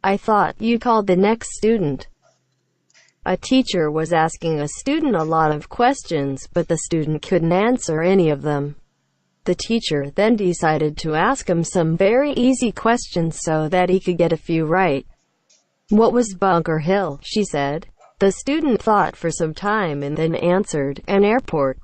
I thought you called the next student. A teacher was asking a student a lot of questions, but the student couldn't answer any of them. The teacher then decided to ask him some very easy questions so that he could get a few right. What was Bunker Hill? She said. The student thought for some time and then answered, an airport.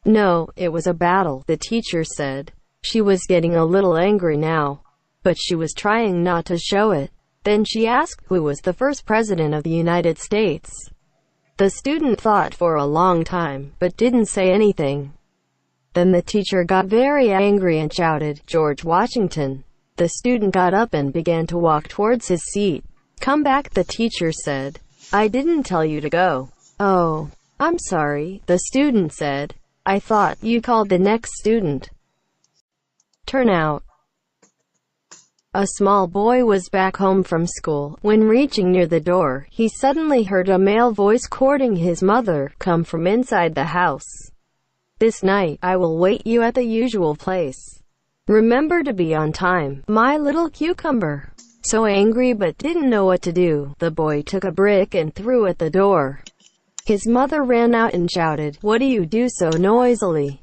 No, it was a battle, the teacher said. She was getting a little angry now, but she was trying not to show it. Then she asked who was the first president of the United States. The student thought for a long time, but didn't say anything. Then the teacher got very angry and shouted, George Washington. The student got up and began to walk towards his seat. Come back, the teacher said. I didn't tell you to go. Oh, I'm sorry, the student said. I thought you called the next student. Turn out. A small boy was back home from school. When reaching near the door, he suddenly heard a male voice courting his mother come from inside the house. This night, I will wait you at the usual place. Remember to be on time, my little cucumber. So angry but didn't know what to do, the boy took a brick and threw at the door. His mother ran out and shouted, What do you do so noisily?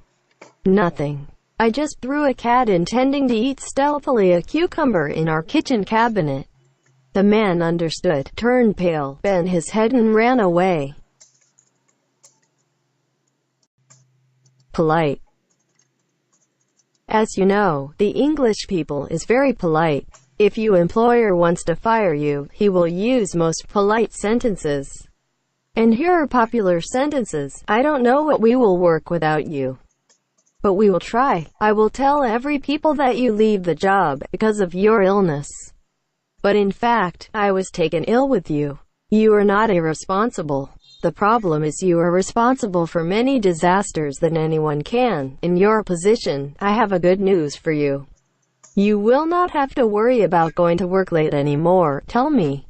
Nothing. I just threw a cat intending to eat stealthily a cucumber in our kitchen cabinet. The man understood, turned pale, bent his head and ran away. Polite. As you know, the English people is very polite. If your employer wants to fire you, he will use most polite sentences. And here are popular sentences. I don't know what we will work without you. But we will try. I will tell every people that you leave the job because of your illness. But in fact, I was taken ill with you. You are not irresponsible. The problem is you are responsible for many disasters than anyone can. In your position, I have a good news for you. You will not have to worry about going to work late anymore. Tell me,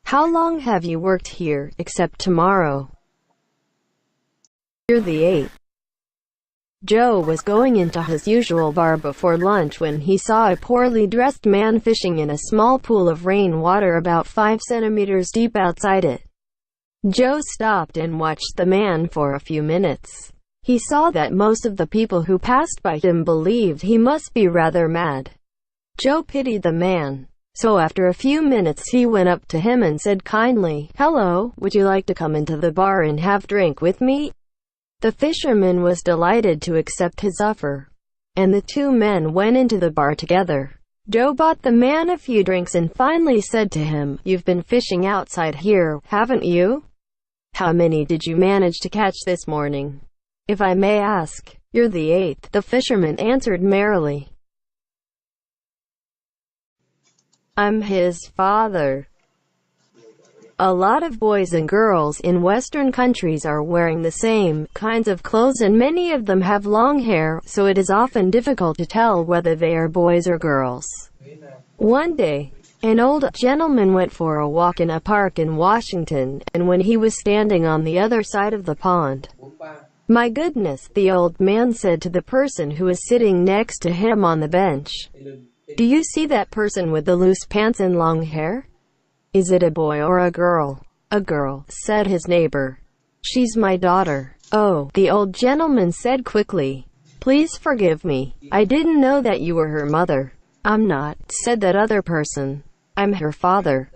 how long have you worked here, except tomorrow? You're the 8th. Joe was going into his usual bar before lunch when he saw a poorly dressed man fishing in a small pool of rainwater about 5 centimeters deep outside it. Joe stopped and watched the man for a few minutes. He saw that most of the people who passed by him believed he must be rather mad. Joe pitied the man. So after a few minutes he went up to him and said kindly, Hello, would you like to come into the bar and have a drink with me? The fisherman was delighted to accept his offer, and the two men went into the bar together. Joe bought the man a few drinks and finally said to him, You've been fishing outside here, haven't you? How many did you manage to catch this morning? If I may ask. You're the 8th, the fisherman answered merrily. I'm his father. A lot of boys and girls in Western countries are wearing the same kinds of clothes and many of them have long hair, so it is often difficult to tell whether they are boys or girls. One day, an old gentleman went for a walk in a park in Washington, and when he was standing on the other side of the pond, My goodness, the old man said to the person who was sitting next to him on the bench. Do you see that person with the loose pants and long hair? Is it a boy or a girl? A girl, said his neighbor. She's my daughter. Oh, the old gentleman said quickly. Please forgive me. I didn't know that you were her mother. I'm not, said that other person. I'm her father.